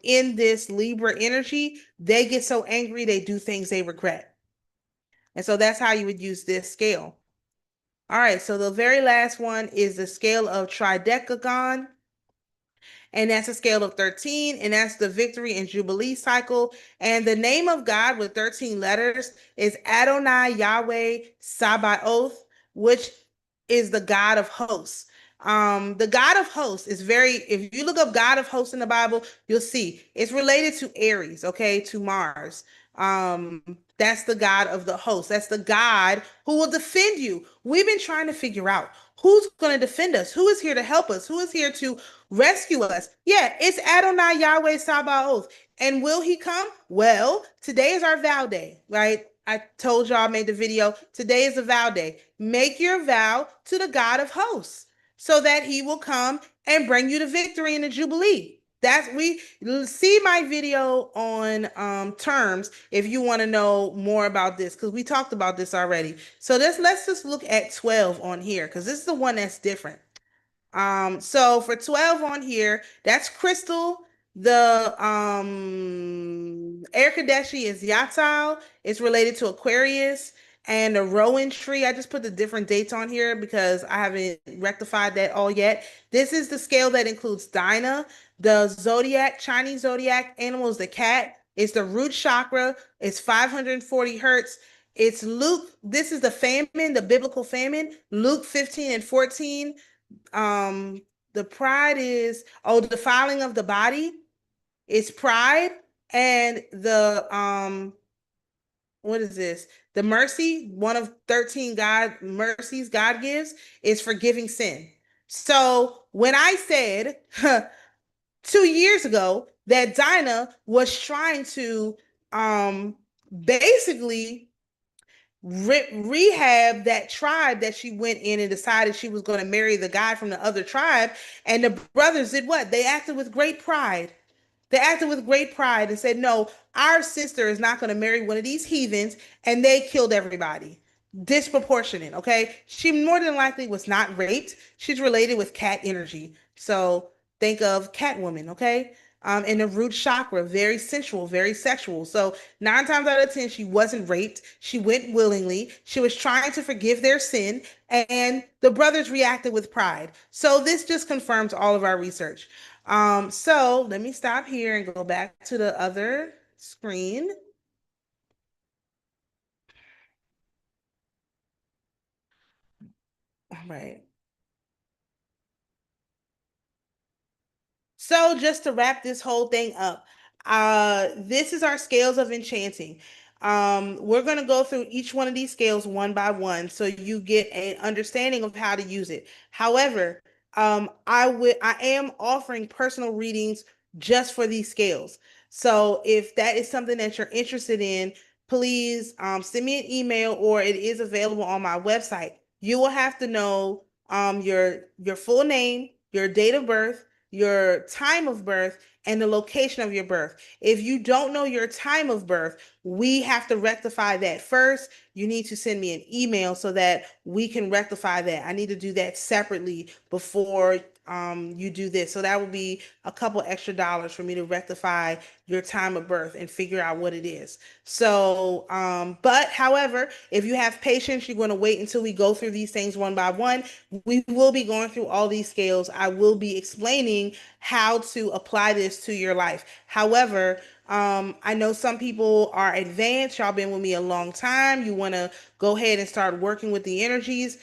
Speaker 1: in this Libra energy. They get so angry they do things they regret, and so that's how you would use this scale. All right, so the very last one is the scale of tridecagon, and that's a scale of 13, and that's the victory and jubilee cycle. And the name of God with 13 letters is Adonai Yahweh Sabaoth, which is the God of hosts. The God of hosts is very, if you look up God of hosts in the Bible, you'll see it's related to Aries, okay, to Mars. Um, that's the God of the host. That's the God who will defend you. We've been trying to figure out who's going to defend us, who is here to help us, who is here to rescue us. Yeah, it's Adonai Yahweh Sabaoth. And will he come? Well, today is our vow day, right? I told y'all I made the video. Today is the vow day. Make your vow to the God of hosts so that he will come and bring you the victory in the Jubilee. That's we see my video on terms if you want to know more about this, because we talked about this already. So let's just look at 12 on here, because this is the one that's different. So for 12 on here, that's crystal, The Erkadeshi is Yatzal. It's related to Aquarius. And the Rowan tree, I just put the different dates on here because I haven't rectified that all yet. This is the scale that includes Dinah, the zodiac, Chinese zodiac animal is the cat. It's the root chakra. It's 540 hertz. It's Luke. This is the famine, the biblical famine, Luke 15 and 14. Um, the pride is, oh, the defiling of the body is pride. And the what is this? The mercy, one of 13 God mercies God gives, is forgiving sin. So when I said 2 years ago that Dinah was trying to um basically rehab that tribe that she went in and decided she was going to marry the guy from the other tribe, and the brothers did what? They acted with great pride. They acted with great pride and said, no, our sister is not going to marry one of these heathens. And they killed everybody. Disproportionate, okay? She more than likely was not raped. She's related with cat energy. So think of Catwoman, okay? And the root chakra, very sensual, very sexual. So 9 times out of 10, she wasn't raped. She went willingly. She was trying to forgive their sin, and the brothers reacted with pride. So this just confirms all of our research. So let me stop here and go back to the other screen. All right. So just to wrap this whole thing up, this is our scales of enchanting. We're going to go through each one of these scales one by one so you get an understanding of how to use it. However, I am offering personal readings just for these scales. So if that is something that you're interested in, please send me an email, or it is available on my website. You will have to know your full name, your date of birth, your time of birth, and the location of your birth. If you don't know your time of birth, we have to rectify that first. You need to send me an email so that we can rectify that. I need to do that separately before you do this. So that would be a couple extra dollars for me to rectify your time of birth and figure out what it is. So, but however, if you have patience, you're going to wait until we go through these things one by one. We will be going through all these scales. I will be explaining how to apply this to your life. However, I know some people are advanced. Y'all been with me a long time. You want to go ahead and start working with the energies.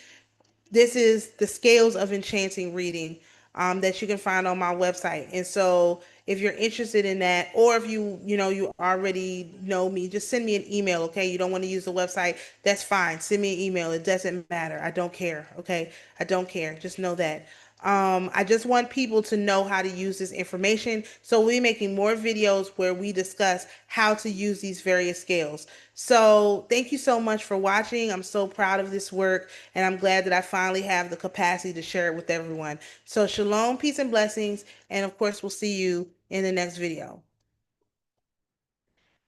Speaker 1: This is the scales of enchanting reading that you can find on my website. And so if you're interested in that, or if you already know me, just send me an email. Okay, you don't want to use the website, that's fine. Send me an email. It doesn't matter. I don't care. Okay, I don't care. Just know that. I just want people to know how to use this information. So we'll be making more videos where we discuss how to use these various scales. So thank you so much for watching. I'm so proud of this work, and I'm glad that I finally have the capacity to share it with everyone. So shalom, peace, and blessings. And of course, we'll see you in the next video.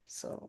Speaker 1: So.